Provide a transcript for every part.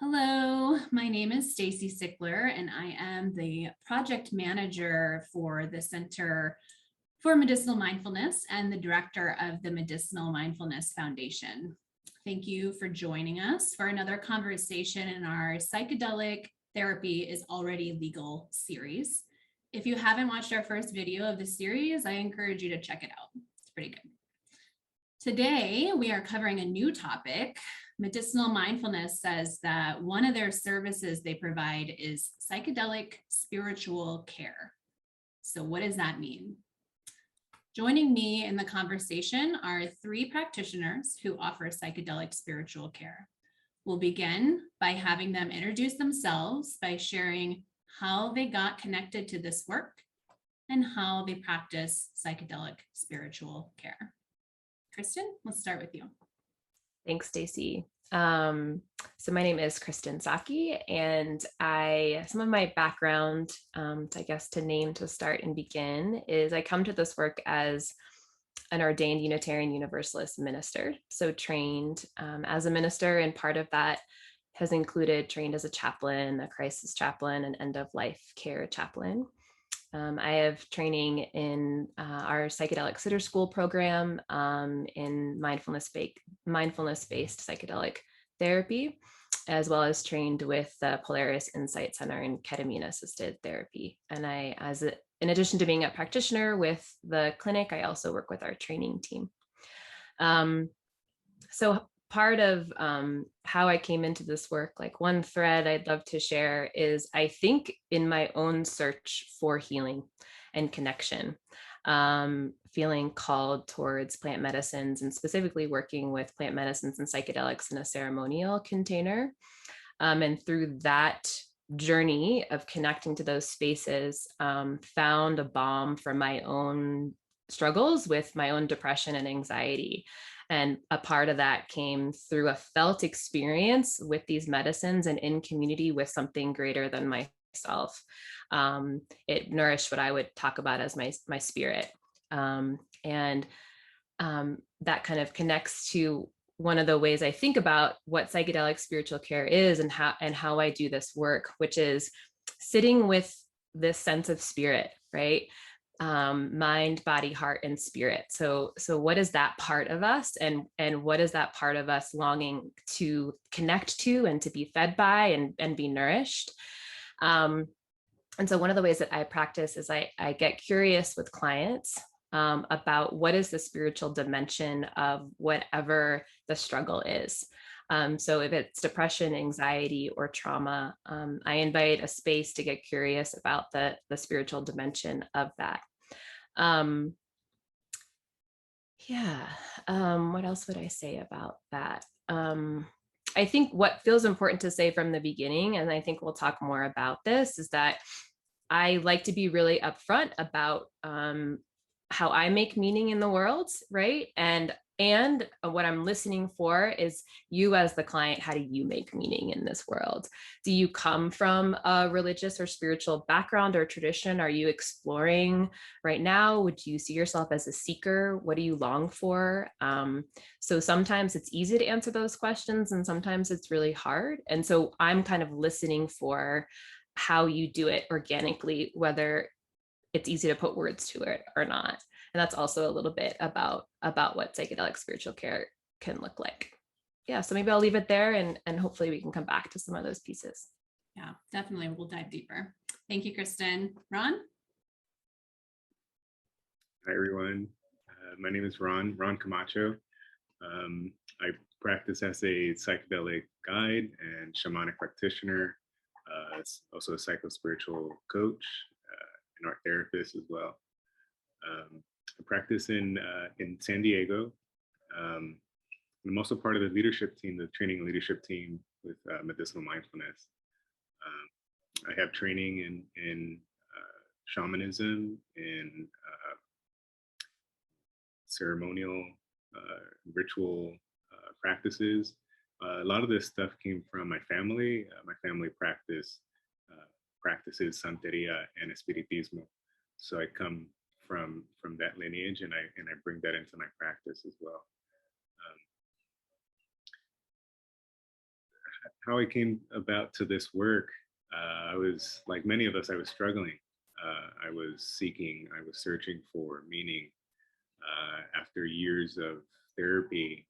Hello, my name is Stacy Sickler, and I am the project manager for the Center for Medicinal Mindfulness and the director of the Medicinal Mindfulness Foundation. Thank you for joining us for another conversation in our Psychedelic Therapy is Already Legal series. If you haven't watched our first video of the series, I encourage you to check it out. It's pretty good. Today, we are covering a new topic. Medicinal Mindfulness says that one of their services they provide is psychedelic spiritual care. So what does that mean? Joining me in the conversation are three practitioners who offer psychedelic spiritual care. We'll begin by having them introduce themselves by sharing how they got connected to this work and how they practice psychedelic spiritual care. Kristen, let's start with you. Thanks, Stacy. So my name is Kristen Psaki, and some of my background, I guess to start and begin, is I come to this work as an ordained Unitarian Universalist minister. So trained as a minister, and part of that has included trained as a chaplain, a crisis chaplain, an end-of-life care chaplain. I have training in our psychedelic sitter school program in mindfulness-based psychedelic therapy, as well as trained with the Polaris Insight Center in ketamine-assisted therapy. And in addition to being a practitioner with the clinic, I also work with our training team. So part of how I came into this work, like one thread I'd love to share is I think in my own search for healing and connection, feeling called towards plant medicines and specifically working with plant medicines and psychedelics in a ceremonial container. And through that journey of connecting to those spaces, found a balm for my own struggles with my own depression and anxiety. And a part of that came through a felt experience with these medicines and in community with something greater than myself. It nourished what I would talk about as my spirit. And that kind of connects to one of the ways I think about what psychedelic spiritual care is and how I do this work, which is sitting with this sense of spirit, right? Mind, body, heart, and spirit. So what is that part of us, and what is that part of us longing to connect to and to be fed by and be nourished? And so one of the ways that I practice is I get curious with clients about what is the spiritual dimension of whatever the struggle is. So if it's depression, anxiety, or trauma, I invite a space to get curious about the spiritual dimension of that. What else would I say about that? I think what feels important to say from the beginning, and I think we'll talk more about this, is that I like to be really upfront about how I make meaning in the world, right? And what I'm listening for is you as the client. How do you make meaning in this world? Do you come from a religious or spiritual background or tradition? Are you exploring right now? Would you see yourself as a seeker? What do you long for? So sometimes it's easy to answer those questions, and sometimes it's really hard. And so I'm kind of listening for how you do it organically, whether it's easy to put words to it or not. And that's also a little bit about what psychedelic spiritual care can look like. Yeah, so maybe I'll leave it there, and hopefully we can come back to some of those pieces. Yeah, definitely. We'll dive deeper. Thank you, Kristen. Ron? Hi, everyone. My name is Ron Camacho. I practice as a psychedelic guide and shamanic practitioner, also a psychospiritual coach, an art therapist as well. I practice in San Diego. I'm also part of the leadership team, the training leadership team with Medicinal Mindfulness. I have training in shamanism, in ceremonial, ritual practices. A lot of this stuff came from my family. My family practices Santeria and Espiritismo. So I come from that lineage, and I bring that into my practice as well. how I came about to this work, I was like many of us, I was struggling. I was seeking, I was searching for meaning. After years of therapy,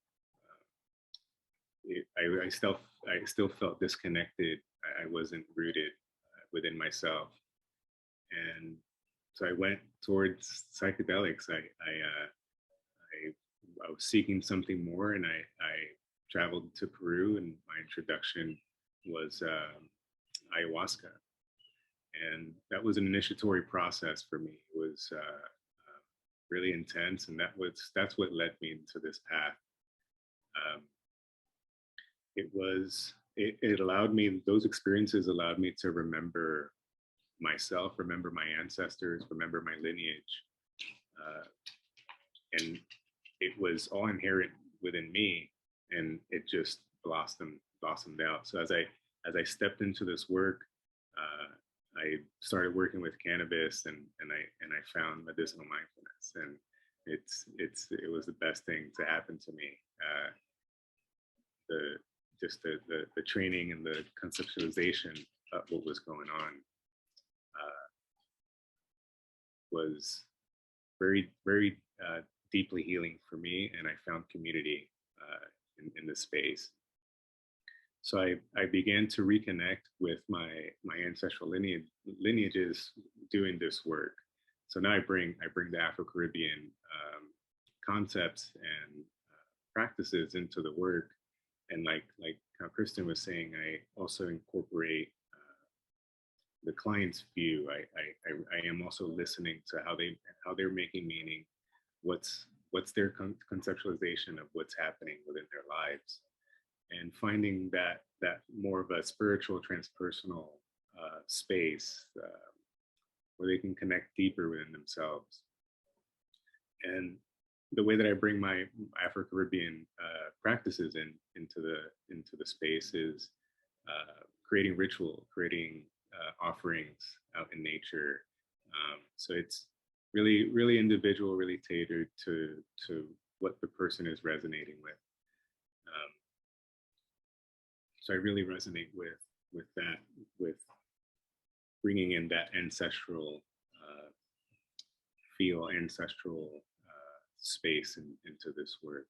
I still felt disconnected. I wasn't rooted within myself, and so I went towards psychedelics. I was seeking something more, and I traveled to Peru, and my introduction was ayahuasca, and that was an initiatory process for me. It was really intense, and that's what led me into this path. Um, it allowed me, those experiences allowed me to remember myself, remember my ancestors, remember my lineage, uh, and it was all inherent within me, and it just blossomed out. So as I stepped into this work, I started working with cannabis, and I found medicinal mindfulness, and it was the best thing to happen to me. The the training and the conceptualization of what was going on was very deeply healing for me, and I found community in this space. So I began to reconnect with my ancestral lineages doing this work. So now I bring the Afro-Caribbean concepts and practices into the work, and like how Kristen was saying, I also incorporate the client's view. I am also listening to how they're making meaning, what's their conceptualization of what's happening within their lives, and finding that more of a spiritual transpersonal space where they can connect deeper within themselves. And the way that I bring my Afro-Caribbean practices into the space is creating ritual, creating offerings out in nature. So it's really individual, really tailored to what the person is resonating with. So I really resonate with that, with bringing in that ancestral feel, ancestral space into this work.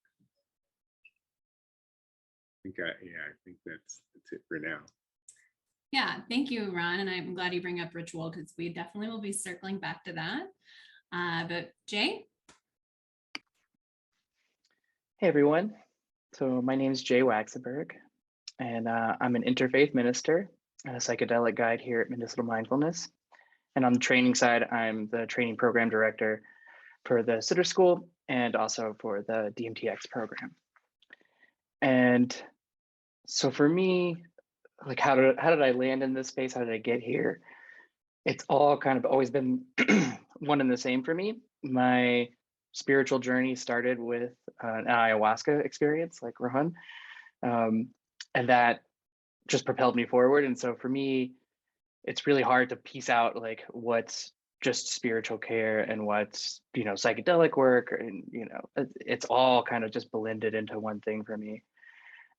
I think that's it for now. Yeah, thank you, Ron. And I'm glad you bring up ritual, because we definitely will be circling back to that. But Jay? Hey, everyone. So my name is Jay Waxenberg, and I'm an interfaith minister and a psychedelic guide here at Medicinal Mindfulness. And on the training side, I'm the training program director for the Sitter School and also for the DMTX program. And so for me, like how did I land in this space? How did I get here? It's all kind of always been one and the same for me. My spiritual journey started with an ayahuasca experience, like Rohan, and that just propelled me forward. And so for me, it's really hard to piece out like what's just spiritual care and what's, psychedelic work, and it's all kind of just blended into one thing for me.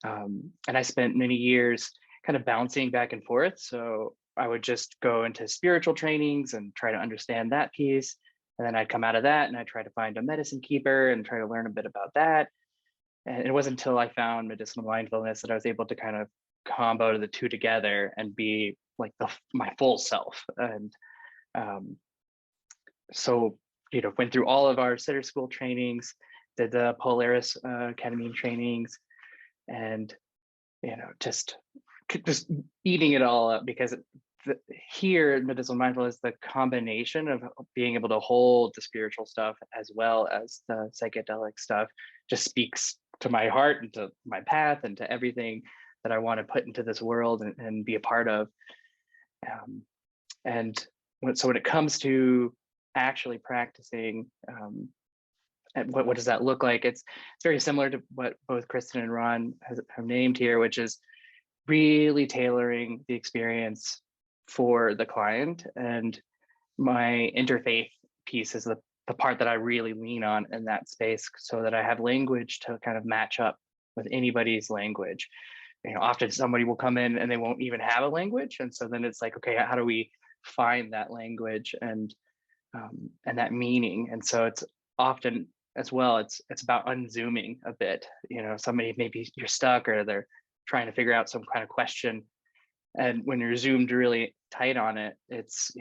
And I spent many years kind of bouncing back and forth. So I would just go into spiritual trainings and try to understand that piece. And then I'd come out of that and I'd try to find a medicine keeper and try to learn a bit about that. And it wasn't until I found medicinal mindfulness that I was able to kind of combo the two together and be like my full self. And so, went through all of our Sitter School trainings, did the Polaris ketamine trainings, and just eating it all up, because here in medicinal mindfulness, the combination of being able to hold the spiritual stuff as well as the psychedelic stuff just speaks to my heart and to my path and to everything that I want to put into this world and be a part of. So when it comes to actually practicing, and what does that look like? It's very similar to what both Kristen and Ron have named here, which is really tailoring the experience for the client. And my interfaith piece is the part that I really lean on in that space, so that I have language to kind of match up with anybody's language. often somebody will come in and they won't even have a language, and so then it's like, okay, how do we find that language and that meaning? And so it's often as well, it's about unzooming a bit. Somebody, maybe you're stuck or they're trying to figure out some kind of question, and when you're zoomed really tight on it, it's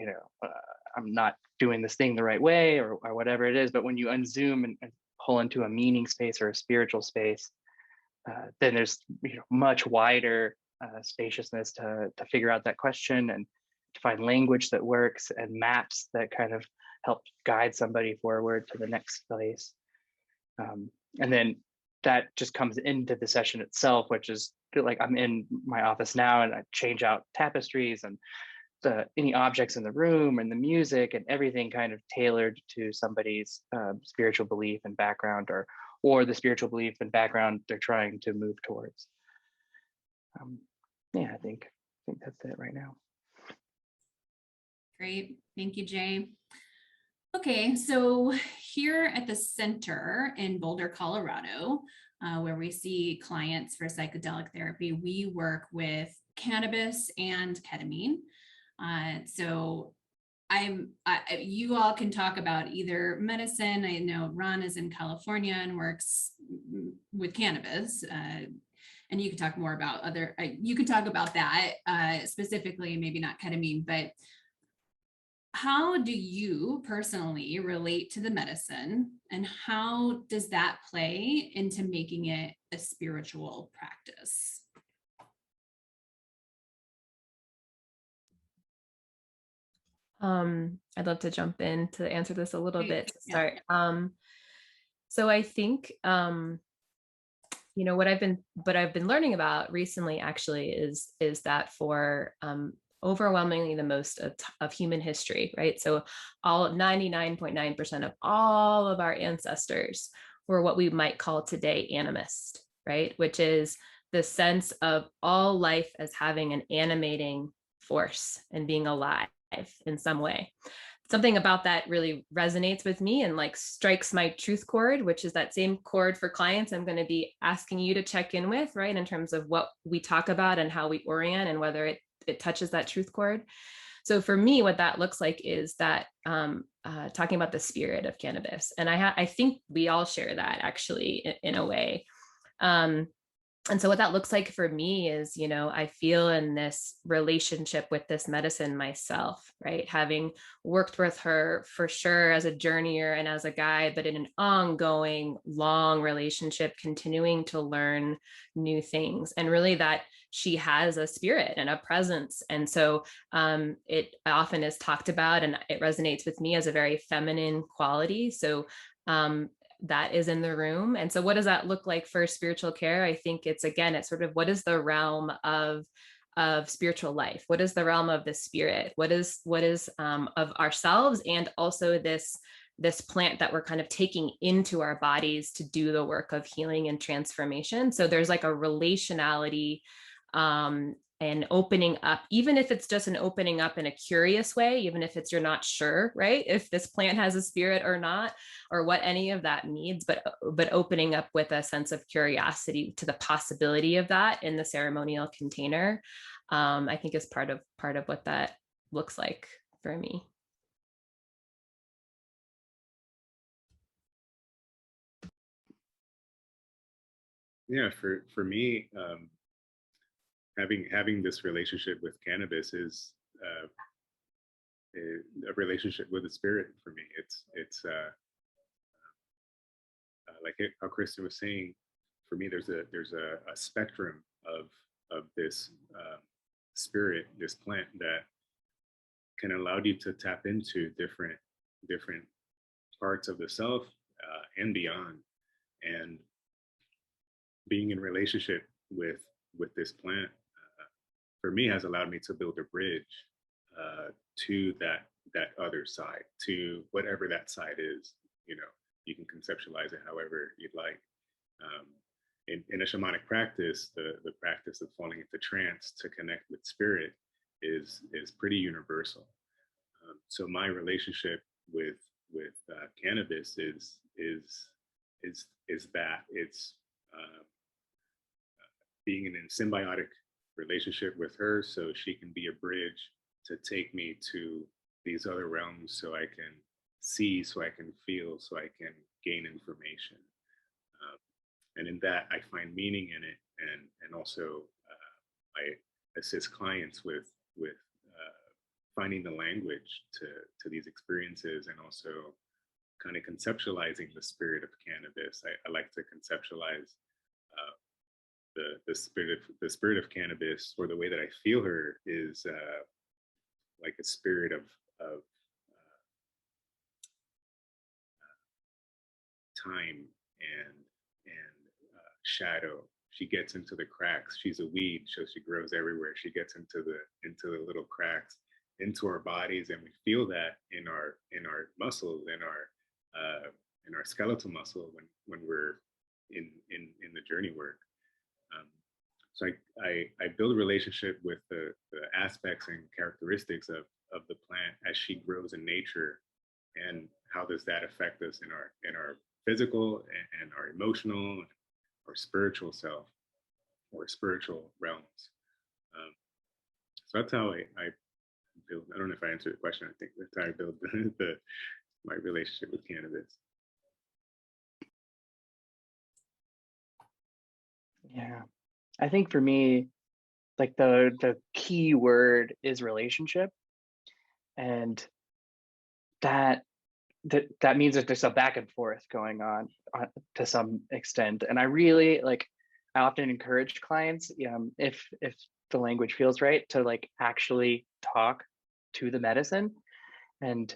I'm not doing this thing the right way, or whatever it is. But when you unzoom and pull into a meaning space or a spiritual space, then there's much wider spaciousness to figure out that question, and to find language that works, and maps that kind of help guide somebody forward to the next place. And then that just comes into the session itself, which is like, I'm in my office now and I change out tapestries and any objects in the room and the music and everything kind of tailored to somebody's spiritual belief and background, or the spiritual belief and background they're trying to move towards. I think that's it right now. Great. Thank you, Jay. Okay, so here at the center in Boulder, Colorado, where we see clients for psychedelic therapy, we work with cannabis and ketamine. So you all can talk about either medicine. I know Ron is in California and works with cannabis. And you can talk more about you can talk about that specifically, maybe not ketamine, but how do you personally relate to the medicine, and how does that play into making it a spiritual practice? I'd love to jump in to answer this a little bit to Yeah. start. So I think, what I've been learning about recently actually is that for overwhelmingly the most of human history, right? So all 99.9% of all of our ancestors were what we might call today animist, right? Which is the sense of all life as having an animating force and being alive in some way. Something about that really resonates with me and like strikes my truth chord, which is that same chord for clients I'm going to be asking you to check in with, right? In terms of what we talk about and how we orient and whether it touches that truth chord. So for me, what that looks like is that talking about the spirit of cannabis. And I think we all share that actually in a way. And so what that looks like for me is, I feel in this relationship with this medicine myself, right? Having worked with her for sure as a journeyer and as a guide, but in an ongoing, long relationship, continuing to learn new things, and really that she has a spirit and a presence. And so it often is talked about, and it resonates with me as a very feminine quality. So that is in the room. And so what does that look like for spiritual care? I think it's sort of, what is the realm of spiritual life? What is the realm of the spirit? What is of ourselves, and also this plant that we're kind of taking into our bodies to do the work of healing and transformation. So there's like a relationality and opening up, even if it's just an opening up in a curious way, even if you're not sure, right, if this plant has a spirit or not, or what any of that means, but opening up with a sense of curiosity to the possibility of that in the ceremonial container, I think is part of what that looks like for me. Yeah, for me, having this relationship with cannabis is a relationship with the spirit for me. It's like how Kristen was saying. For me, there's a spectrum of this spirit, this plant that can allow you to tap into different parts of the self and beyond. And being in relationship with this plant for me has allowed me to build a bridge to that other side, to whatever that side is. You can conceptualize it however you'd like. In a shamanic practice, the practice of falling into trance to connect with spirit is pretty universal. So my relationship with cannabis is that it's being in a symbiotic relationship with her so she can be a bridge to take me to these other realms so I can see, so I can feel, so I can gain information. And in that, I find meaning in it, and also I assist clients with finding the language to these experiences, and also kind of conceptualizing the spirit of cannabis. I like to conceptualize the spirit of cannabis, or the way that I feel her, is like a spirit of time and shadow. She gets into the cracks. She's a weed, so she grows everywhere. She gets into the little cracks, into our bodies, and we feel that in our muscles, in our skeletal muscle when we're in the journey work. So I build a relationship with the aspects and characteristics of the plant as she grows in nature, and how does that affect us in our physical and our emotional or spiritual self, or spiritual realms. So that's how I build. I don't know if I answered the question. I think that's how I build my relationship with cannabis. Yeah, I think for me, like the key word is relationship, and that means that there's a back and forth going on to some extent. And I really I often encourage clients, if the language feels right, to like actually talk to the medicine. And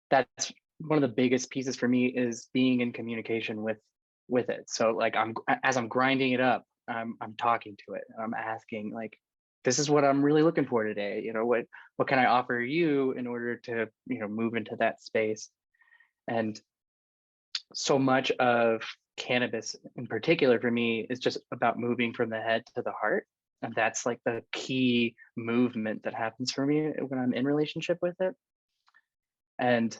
that's one of the biggest pieces for me, is being in communication with it. So like as I'm grinding it up, I'm talking to it, and I'm asking, like, this is what I'm really looking for today. What can I offer you in order to move into that space? And so much of cannabis in particular for me is just about moving from the head to the heart. And that's like the key movement that happens for me when I'm in relationship with it. And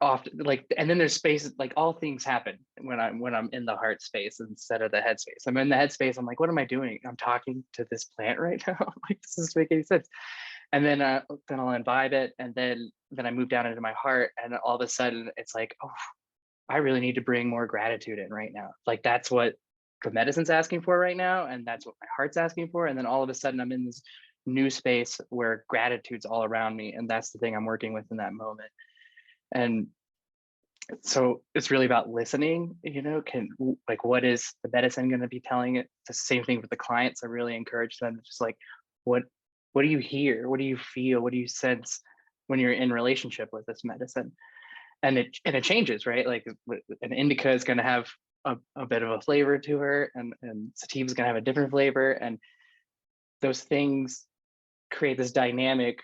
often, and then there's space, like all things happen when I'm in the heart space instead of the head space. I'm in the head space, I'm like, what am I doing? I'm talking to this plant right now. Like, this doesn't make any sense. And then I'll imbibe it, and then I move down into my heart, and all of a sudden it's like, oh, I really need to bring more gratitude in right now. Like, that's what the medicine's asking for right now, and that's what my heart's asking for. And then all of a sudden I'm in this new space where gratitude's all around me, and that's the thing I'm working with in that moment. And so it's really about listening. What is the medicine going to be telling it? The same thing with the clients. I really encourage them to just like, what do you hear? What do you feel? What do you sense when you're in relationship with this medicine? And it changes, right? Like an indica is going to have a bit of a flavor to her, and sativa is going to have a different flavor, and those things create this dynamic,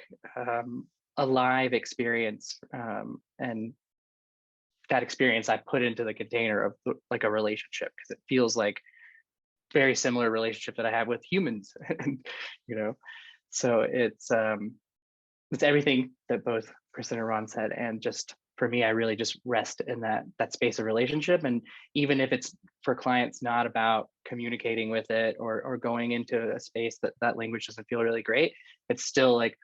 alive experience, and that experience I put into the container of like a relationship, because it feels like very similar relationship that I have with humans. So it's everything that both Kristen and Ron said. And just for me, I really just rest in that space of relationship. And even if it's for clients not about communicating with it, or going into a space that language doesn't feel really great, it's still like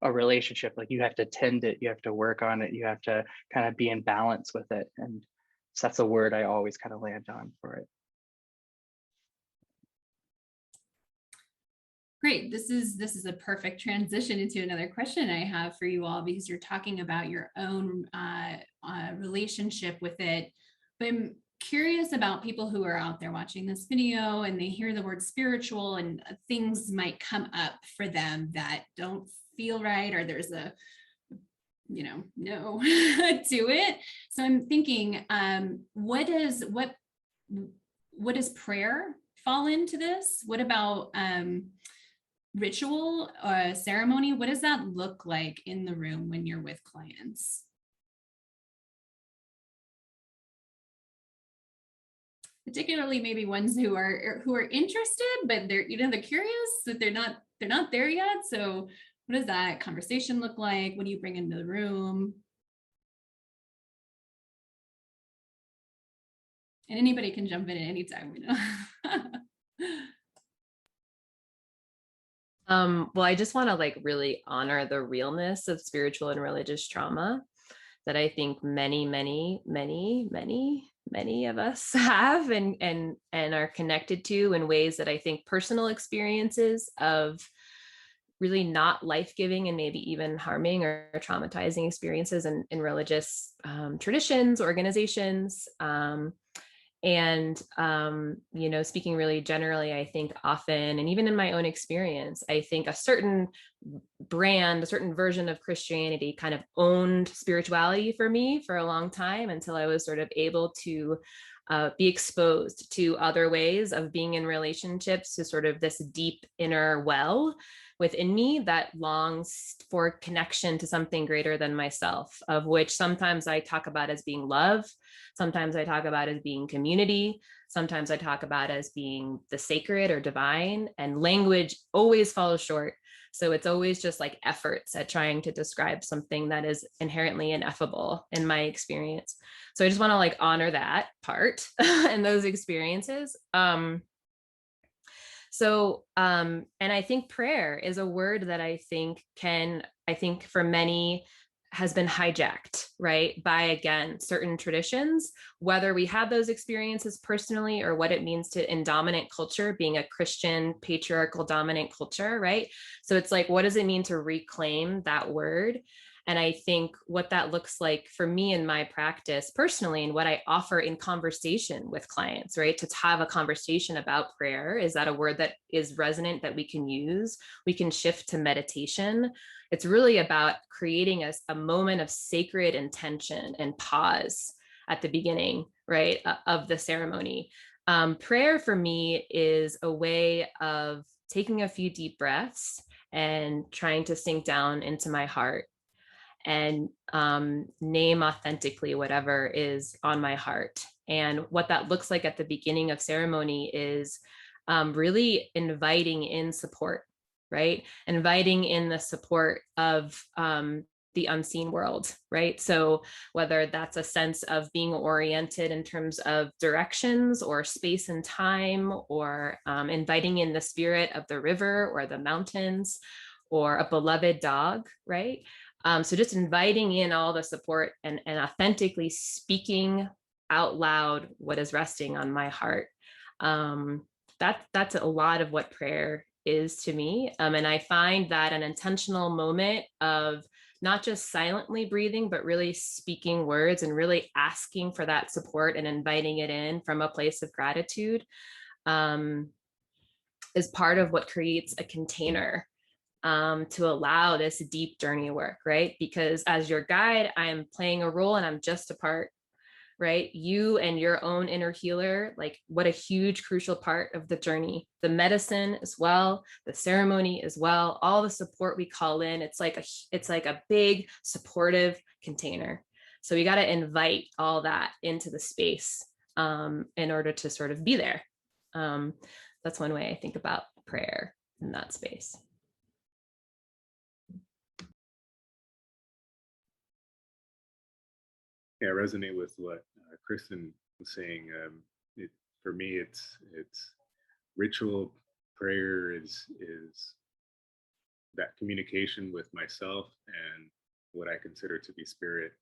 a relationship. Like, you have to tend it, you have to work on it, you have to kind of be in balance with it. And so that's a word I always kind of land on for it. Great. This is a perfect transition into another question I have for you all, because you're talking about your own relationship with it. But I'm curious about people who are out there watching this video and they hear the word spiritual, and things might come up for them that don't feel right, or there's a no to it. So I'm thinking, what does prayer fall into this? What about ritual, ceremony? What does that look like in the room when you're with clients? Particularly maybe ones who are interested, but they're curious, that they're not there yet. So what does that conversation look like? What do you bring into the room? And anybody can jump in at any time, Well, I just want to like really honor the realness of spiritual and religious trauma that I think many, many, many, many, many of us have and are connected to in ways that I think personal experiences of really not life-giving and maybe even harming or traumatizing experiences in religious traditions, organizations. You know, speaking really generally, I think often, and even in my own experience, I think a certain brand, a certain version of Christianity kind of owned spirituality for me for a long time until I was sort of able to be exposed to other ways of being in relationships, to sort of this deep inner well within me that longs for connection to something greater than myself, of which sometimes I talk about as being love, sometimes I talk about as being community, sometimes I talk about as being the sacred or divine, and language always falls short. So it's always just like efforts at trying to describe something that is inherently ineffable in my experience. So I just want to like honor that part and those experiences. And I think prayer is a word that I think for many has been hijacked, right, by, again, certain traditions, whether we have those experiences personally or what it means to in dominant culture, being a Christian patriarchal dominant culture, right? So it's like, what does it mean to reclaim that word? And I think what that looks like for me in my practice personally, and what I offer in conversation with clients, right? To have a conversation about prayer. Is that a word that is resonant that we can use? We can shift to meditation. It's really about creating a moment of sacred intention and pause at the beginning, right, of the ceremony. Prayer for me is a way of taking a few deep breaths and trying to sink down into my heart and name authentically whatever is on my heart. And what that looks like at the beginning of ceremony is really inviting in support, right? Inviting in the support of the unseen world, right? So whether that's a sense of being oriented in terms of directions or space and time, or inviting in the spirit of the river or the mountains or a beloved dog, right? So just inviting in all the support and authentically speaking out loud what is resting on my heart. That's a lot of what prayer is to me. And I find that an intentional moment of not just silently breathing, but really speaking words and really asking for that support and inviting it in from a place of gratitude is part of what creates a container to allow this deep journey work, right? Because as your guide, I am playing a role and I'm just a part, right? You and your own inner healer, like what a huge, crucial part of the journey, the medicine as well, the ceremony as well, all the support we call in, it's like a big supportive container. So we got to invite all that into the space in order to sort of be there. That's one way I think about prayer in that space. Yeah, I resonate with what Kristen was saying. For me, it's ritual prayer is that communication with myself and what I consider to be spirit,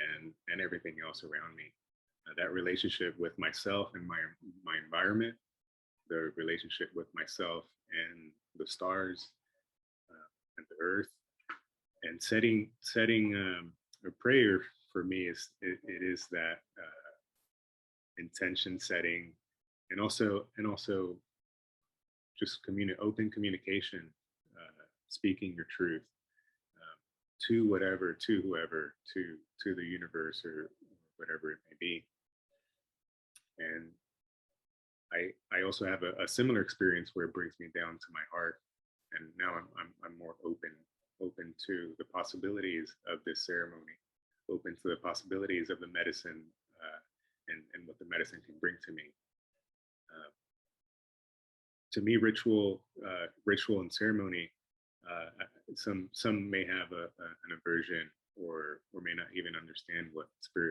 and everything else around me. That relationship with myself and my environment, the relationship with myself and the stars and the earth, and setting a prayer for me is it is that intention setting, and also just open communication, speaking your truth to whoever, to the universe or whatever it may be. And I also have a similar experience where it brings me down to my heart, and now I'm more open to the possibilities of this ceremony, open to the possibilities of the medicine, and what the medicine can bring to me. To me, ritual and ceremony, some may have an aversion or may not even understand what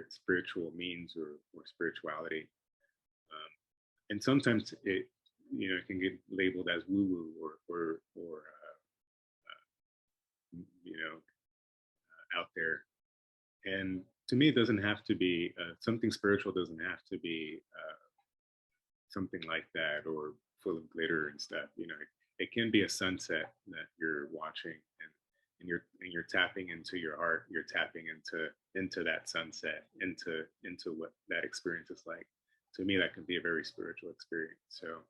spiritual means or spirituality. And sometimes it can get labeled as woo-woo or out there. And to me, it doesn't have to be something spiritual. Doesn't have to be something like that or full of glitter and stuff. It can be a sunset that you're watching, and you're tapping into your heart. You're tapping into that sunset, into what that experience is like. To me, that can be a very spiritual experience. So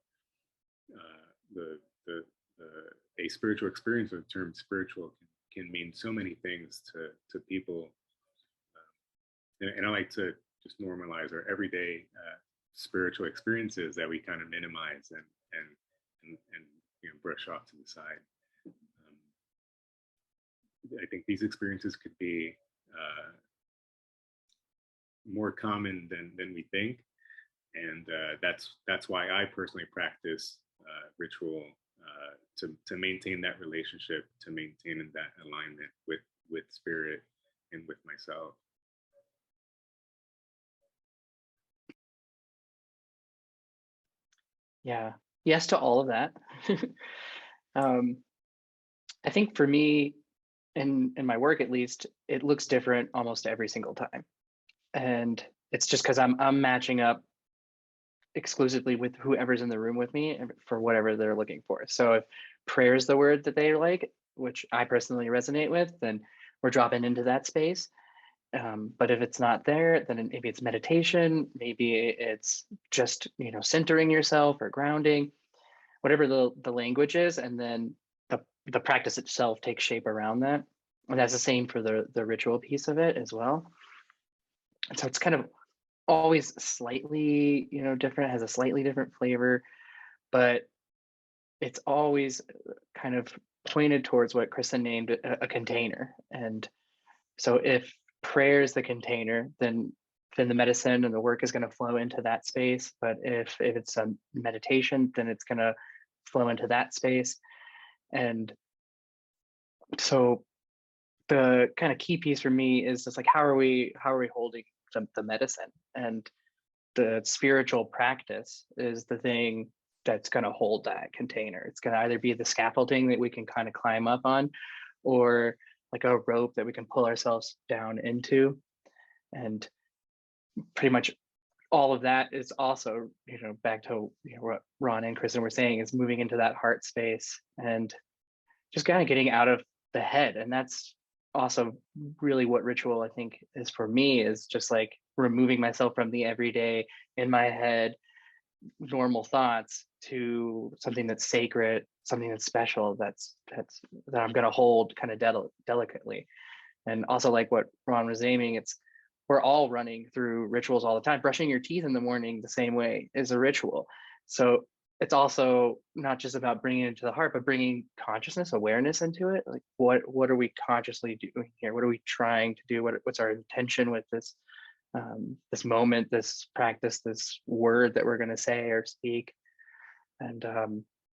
a spiritual experience, or the term spiritual, can mean so many things to people. And I like to just normalize our everyday spiritual experiences that we kind of minimize and brush off to the side. I think these experiences could be more common than we think, and that's why I personally practice ritual to maintain that relationship, to maintain that alignment with spirit and with myself. Yeah, yes to all of that. I think for me, in my work at least, it looks different almost every single time, and it's just because I'm matching up exclusively with whoever's in the room with me for whatever they're looking for. So if prayer is the word that they like, which I personally resonate with, then we're dropping into that space. But if it's not there, then maybe it's meditation, maybe it's just centering yourself or grounding, whatever the language is, and then the practice itself takes shape around that. And that's the same for the ritual piece of it as well. And so it's kind of always slightly different, has a slightly different flavor, but it's always kind of pointed towards what Kristen named a container. And so if prayer is the container, then the medicine and the work is going to flow into that space. But if it's a meditation, then it's going to flow into that space. And so the kind of key piece for me is just like, how are we holding the medicine? And the spiritual practice is the thing that's going to hold that container. It's going to either be the scaffolding that we can kind of climb up on, or like a rope that we can pull ourselves down into. And pretty much all of that is also, back to what Ron and Kristen were saying, is moving into that heart space and just kind of getting out of the head. And that's also really what ritual, I think, is for me, is just like removing myself from the everyday in my head normal thoughts to something that's sacred, something that's special, that I'm going to hold kind of delicately. And also, like what Ron was aiming, we're all running through rituals all the time. Brushing your teeth in the morning the same way is a ritual. So it's also not just about bringing it to the heart, but bringing consciousness, awareness into it. Like, what are we consciously doing here? What are we trying to do? What's our intention with this this moment, this practice, this word that we're going to say or speak? And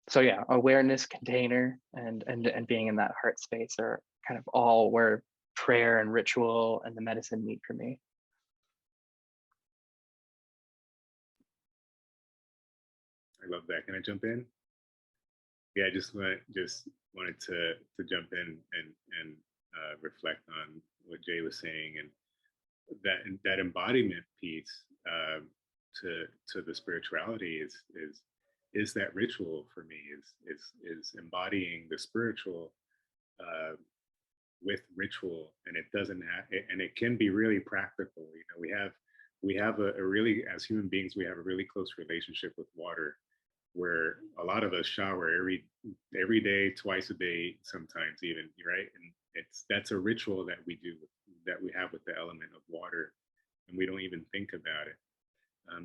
so yeah, awareness, container, and being in that heart space are kind of all where prayer and ritual and the medicine meet for me. I love that. Can I jump in? Yeah, I just wanted to jump in and reflect on what Jay was saying, and that embodiment piece to the spirituality is that ritual for me, is embodying the spiritual with ritual. And it doesn't have, and it can be really practical. We have a really, as human beings, we have a really close relationship with water, where a lot of us shower every day, twice a day, sometimes even, right? And that's a ritual that we do, that we have with the element of water, and we don't even think about it.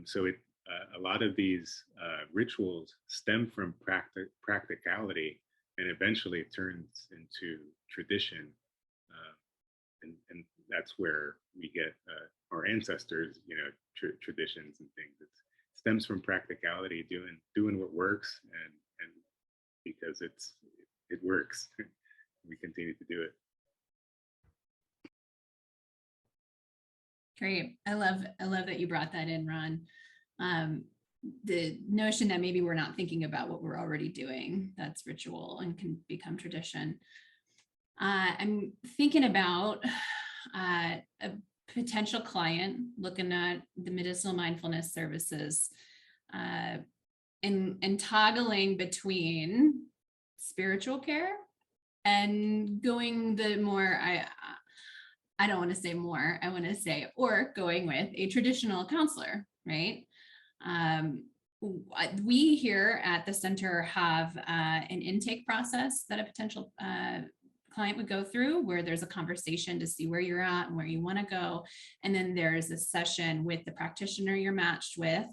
So a lot of these rituals stem from practicality, and eventually it turns into tradition. And that's where we get our ancestors, traditions and things. It stems from practicality, doing what works, and because it works, we continue to do it. Great. I love that you brought that in, Ron. the notion that maybe we're not thinking about what we're already doing, that's ritual and can become tradition. I'm thinking about a potential client looking at the medicinal mindfulness services and toggling between spiritual care and going the more, I don't want to say more, I want to say, or going with a traditional counselor, right? We here at the center have an intake process that a potential client would go through, where there's a conversation to see where you're at and where you want to go. And then there's a session with the practitioner you're matched with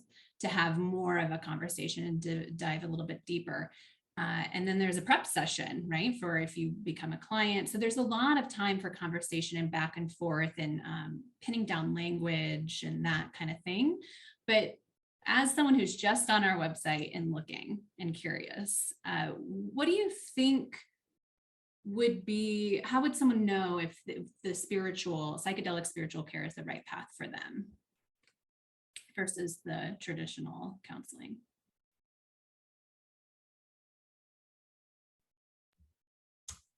to have more of a conversation and to dive a little bit deeper. And then there's a prep session, right, for if you become a client. So there's a lot of time for conversation and back and forth and pinning down language and that kind of thing. But as someone who's just on our website and looking and curious, what do you think would be, how would someone know if the psychedelic spiritual care is the right path for them versus the traditional counseling?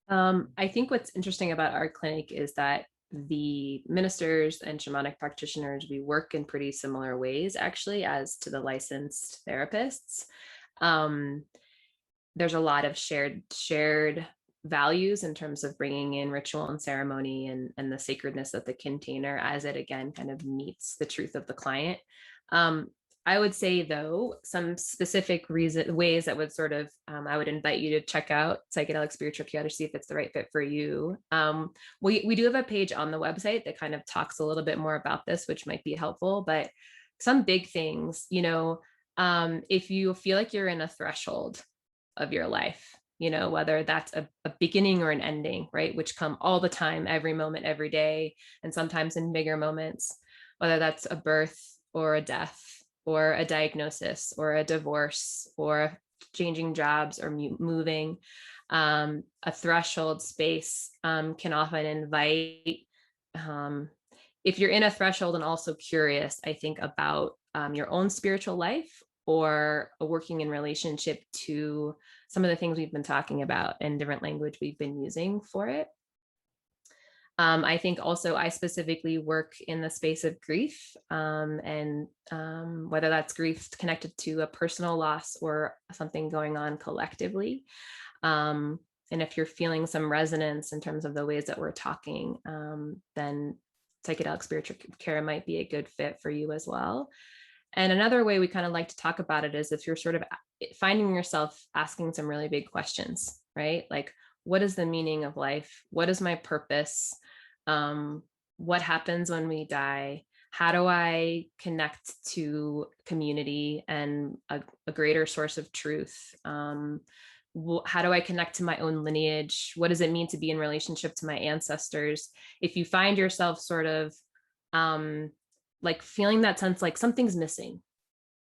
I think what's interesting about our clinic is that the ministers and shamanic practitioners, we work in pretty similar ways, actually, as to the licensed therapists. There's a lot of shared values in terms of bringing in ritual and ceremony and the sacredness of the container as it, again, kind of meets the truth of the client. I would say, though, some specific ways that would sort of, I would invite you to check out Psychedelic Spiritual Care to see if it's the right fit for you. We do have a page on the website that kind of talks a little bit more about this, which might be helpful. But some big things, if you feel like you're in a threshold of your life, whether that's a beginning or an ending, right, which come all the time, every moment, every day, and sometimes in bigger moments, whether that's a birth or a death, or a diagnosis, or a divorce, or changing jobs, or moving, a threshold space can often invite, if you're in a threshold and also curious, I think, about your own spiritual life, or working in relationship to some of the things we've been talking about and different language we've been using for it. I think also I specifically work in the space of grief, and whether that's grief connected to a personal loss or something going on collectively. And if you're feeling some resonance in terms of the ways that we're talking, then psychedelic spiritual care might be a good fit for you as well. And another way we kind of like to talk about it is if you're sort of finding yourself asking some really big questions, right? Like, what is the meaning of life? What is my purpose? What happens when we die? How do I connect to community and a greater source of truth? How do I connect to my own lineage? What does it mean to be in relationship to my ancestors? If you find yourself sort of like feeling that sense like something's missing,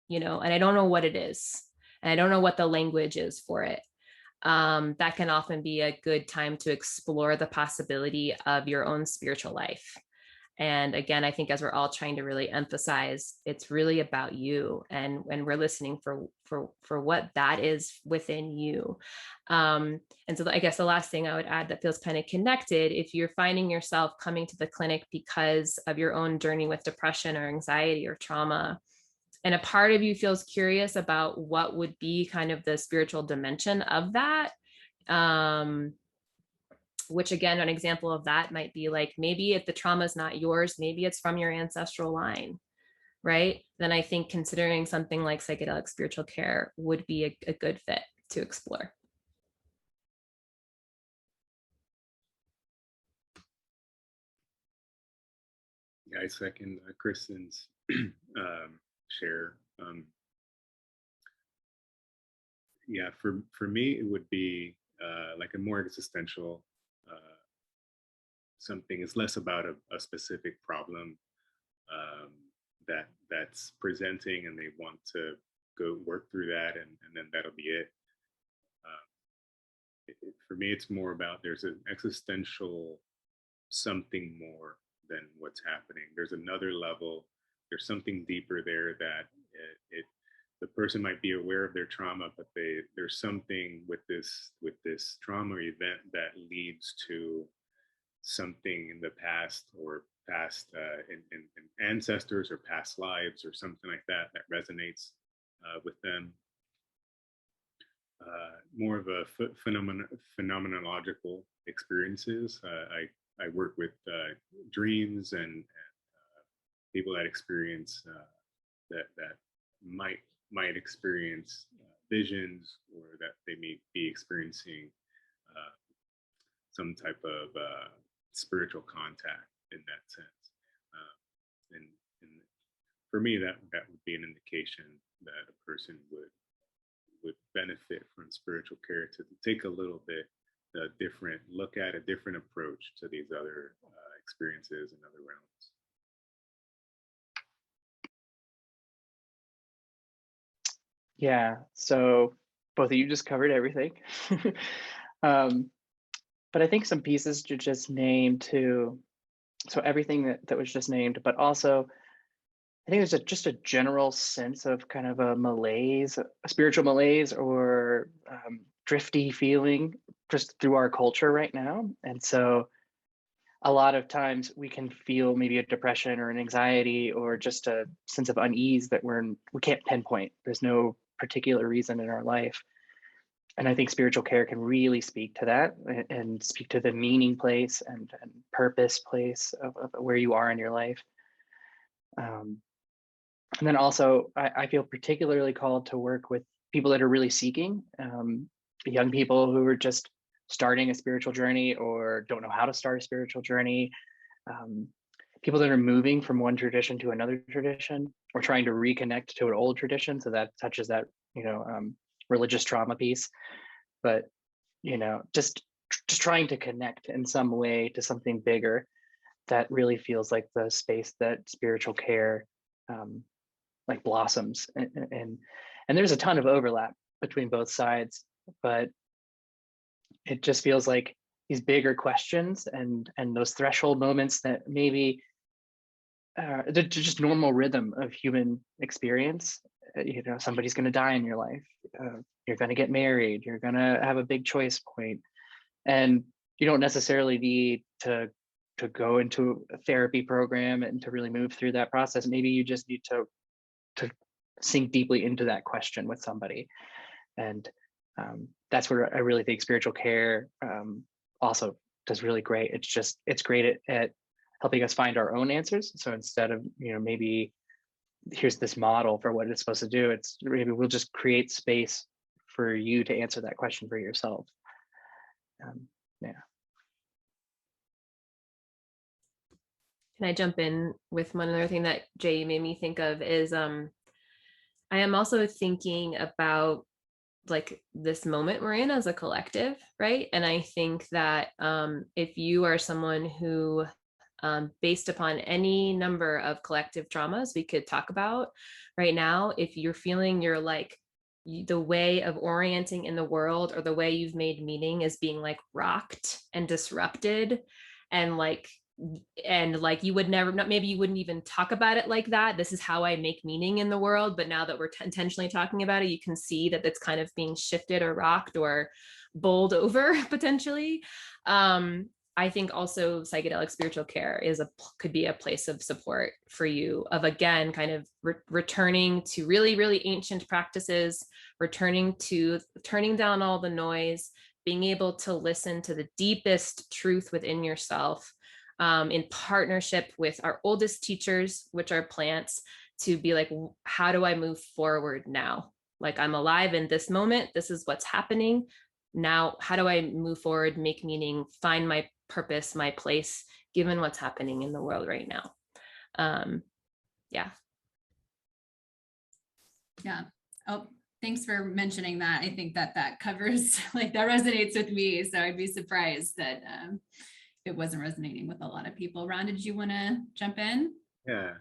and I don't know what it is, and I don't know what the language is for it, that can often be a good time to explore the possibility of your own spiritual life. And again, I think as we're all trying to really emphasize, it's really about you, and we're listening for what that is within you. And so I guess the last thing I would add that feels kind of connected, if you're finding yourself coming to the clinic because of your own journey with depression or anxiety or trauma, and a part of you feels curious about what would be kind of the spiritual dimension of that, which again, an example of that might be like, maybe if the trauma is not yours, maybe it's from your ancestral line, right? Then I think considering something like psychedelic spiritual care would be a good fit to explore. Yeah, I second Kristen's share. Yeah, for me, it would be like a more existential something. Is less about a specific problem that's presenting, and they want to go work through that, and then that'll be it. For me, it's more about there's an existential something more than what's happening. There's another level. There's something deeper there that the person might be aware of their trauma, but there's something with this trauma or event that leads to something in the past or past in ancestors or past lives or something like that that resonates with them. More of a phenomenological experiences. I work with dreams and people that experience that might experience visions, or that they may be experiencing some type of spiritual contact in that sense. And for me, that would be an indication that a person would benefit from spiritual care, to take a little bit a different look at, a different approach to these other experiences and other realms. Yeah, so both of you just covered everything. But I think some pieces to just name too. So everything that was just named, but also I think there's just a general sense of kind of a malaise, a spiritual malaise, or drifty feeling just through our culture right now. And so a lot of times we can feel maybe a depression or an anxiety or just a sense of unease that we can't pinpoint. There's no particular reason in our life. And I think spiritual care can really speak to that and speak to the meaning place and purpose place of where you are in your life. And then also, I feel particularly called to work with people that are really seeking, young people who are just starting a spiritual journey or don't know how to start a spiritual journey, people that are moving from one tradition to another tradition, or trying to reconnect to an old tradition. So that touches that, religious trauma piece, but, just trying to connect in some way to something bigger. That really feels like the space that spiritual care like blossoms, and there's a ton of overlap between both sides, but it just feels like these bigger questions and those threshold moments that maybe they're just normal rhythm of human experience. Somebody's going to die in your life, you're going to get married, you're going to have a big choice point, and you don't necessarily need to go into a therapy program and to really move through that process. Maybe you just need to sink deeply into that question with somebody. And that's where I really think spiritual care also does really great. It's great at helping us find our own answers. So instead of, maybe here's this model for what it's supposed to do, it's maybe we'll just create space for you to answer that question for yourself. Yeah. Can I jump in with one other thing that Jay made me think of is I am also thinking about like this moment we're in as a collective, right? And I think that if you are someone who, based upon any number of collective traumas we could talk about right now, if you're feeling you're like the way of orienting in the world or the way you've made meaning is being like rocked and disrupted, and like you would never, maybe you wouldn't even talk about it like that, this is how I make meaning in the world, but now that we're intentionally talking about it, you can see that it's kind of being shifted or rocked or bowled over potentially. I think also psychedelic spiritual care could be a place of support for you, of again kind of returning to really, really ancient practices, turning down all the noise, being able to listen to the deepest truth within yourself, in partnership with our oldest teachers, which are plants, to be like, how do I move forward now? Like, I'm alive in this moment, this is what's happening now, how do I move forward, make meaning, find my purpose, my place, given what's happening in the world right now? Yeah. Oh, thanks for mentioning that. I think that covers, like, that resonates with me, so I'd be surprised that it wasn't resonating with a lot of people. Ron, did you want to jump in? Yeah,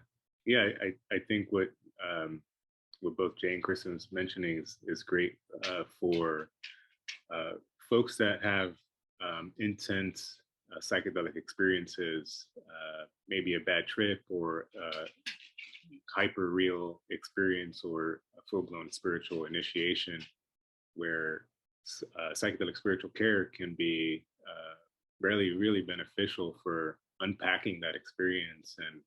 I think what both Jay and Kristen was mentioning is great for folks that have intense psychedelic experiences, maybe a bad trip or hyper real experience or a full-blown spiritual initiation, where psychedelic spiritual care can be really beneficial for unpacking that experience and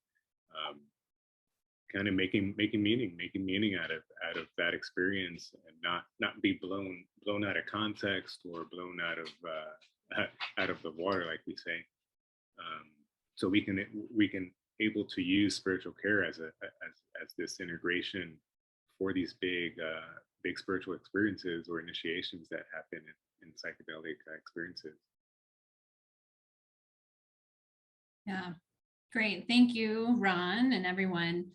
kind of making meaning out of that experience, and not be blown out of context or blown out of the water, like we say. So we can able to use spiritual care as this integration for these big spiritual experiences or initiations that happen in psychedelic experiences. Yeah, great. Thank you, Ron, and everyone.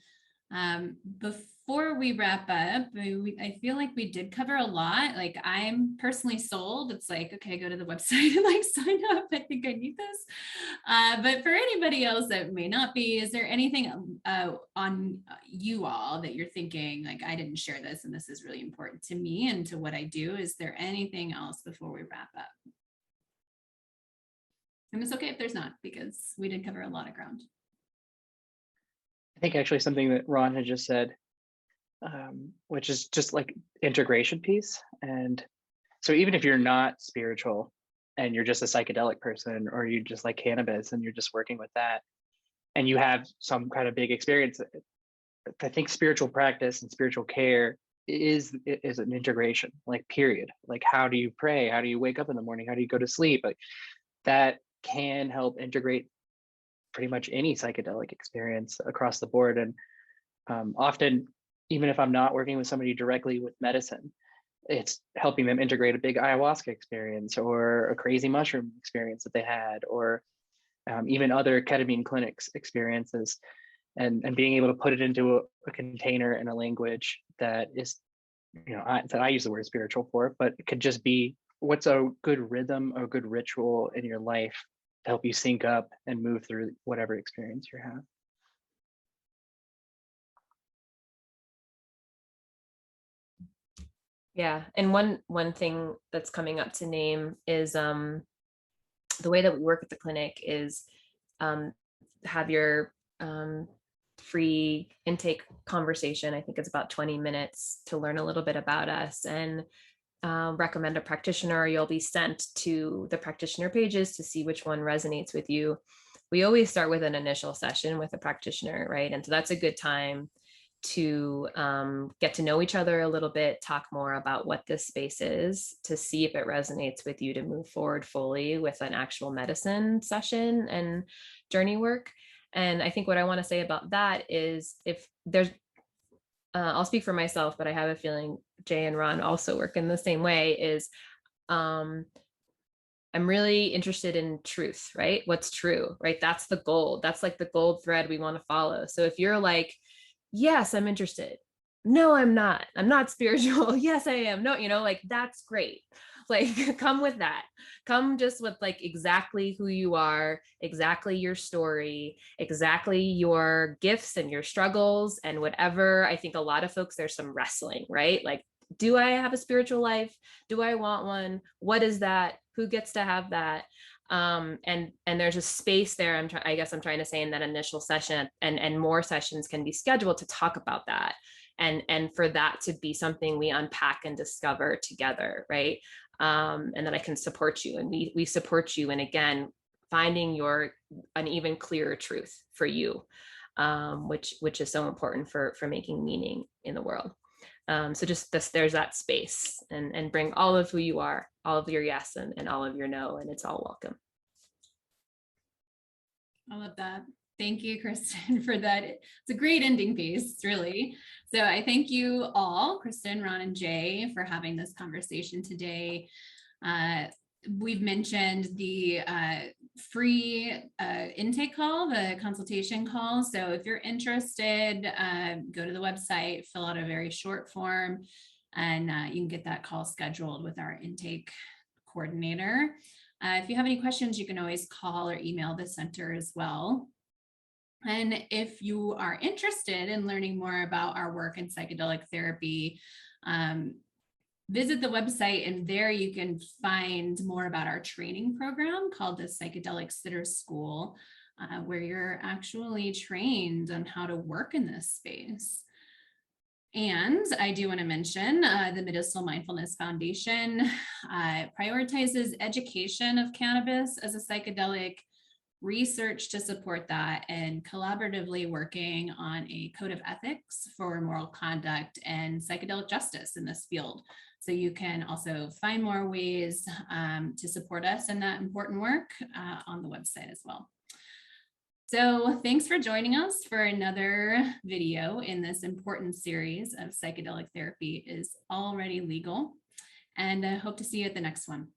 Before we wrap up, I feel like we did cover a lot. Like, I'm personally sold. It's like, okay, go to the website and like sign up. I think I need this. But for anybody else that may not be, is there anything on you all that you're thinking, like, I didn't share this and this is really important to me and to what I do? Is there anything else before we wrap up? And it's okay if there's not, because we did cover a lot of ground. I think actually something that Ron had just said, which is just like integration piece. And so even if you're not spiritual and you're just a psychedelic person, or you just like cannabis and you're just working with that, and you have some kind of big experience, I think spiritual practice and spiritual care is an integration, like, period. Like, how do you pray? How do you wake up in the morning? How do you go to sleep? Like, that can help integrate pretty much any psychedelic experience across the board. And often, even if I'm not working with somebody directly with medicine, it's helping them integrate a big ayahuasca experience or a crazy mushroom experience that they had, or even other ketamine clinics experiences, and being able to put it into a container and a language that is, that I use the word spiritual for, but it could just be what's a good rhythm or good ritual in your life to help you sync up and move through whatever experience you have. Yeah, and one thing that's coming up to name is the way that we work at the clinic is have your free intake conversation. I think it's about 20 minutes to learn a little bit about us, and recommend a practitioner. You'll be sent to the practitioner pages to see which one resonates with you. We always start with an initial session with a practitioner, right? And so that's a good time to get to know each other a little bit, talk more about what this space is, to see if it resonates with you to move forward fully with an actual medicine session and journey work. And I think what I want to say about that is, if there's, I'll speak for myself, but I have a feeling Jay and Ron also work in the same way, is I'm really interested in truth, right? What's true, right? That's the gold. That's like the gold thread we want to follow. So if you're like, yes, I'm interested. No, I'm not. I'm not spiritual. Yes, I am. No, like, that's great. Like, come with that. Come just with like exactly who you are, exactly your story, exactly your gifts and your struggles and whatever. I think a lot of folks, there's some wrestling, right? Like, do I have a spiritual life? Do I want one? What is that? Who gets to have that? And there's a space there. I guess I'm trying to say in that initial session, and more sessions can be scheduled to talk about that. And for that to be something we unpack and discover together, right? And that I can support you, and we support you. And again, finding an even clearer truth for you, which is so important for making meaning in the world. So just there's that space, and bring all of who you are, all of your yes and all of your no, and it's all welcome. I love that. Thank you, Kristen, for that. It's a great ending piece, really. So I thank you all, Kristen, Ron, and Jay, for having this conversation today. We've mentioned the free intake call, the consultation call. So if you're interested, go to the website, fill out a very short form, and you can get that call scheduled with our intake coordinator. If you have any questions, you can always call or email the center as well. And if you are interested in learning more about our work in psychedelic therapy, visit the website, and there you can find more about our training program called the Psychedelic Sitter School. where you're actually trained on how to work in this space. And I do want to mention the Medicinal Mindfulness Foundation prioritizes education of cannabis as a psychedelic, research to support that, and collaboratively working on a code of ethics for moral conduct and psychedelic justice in this field. So you can also find more ways to support us in that important work on the website as well. So thanks for joining us for another video in this important series of Psychedelic Therapy is Already Legal, and I hope to see you at the next one.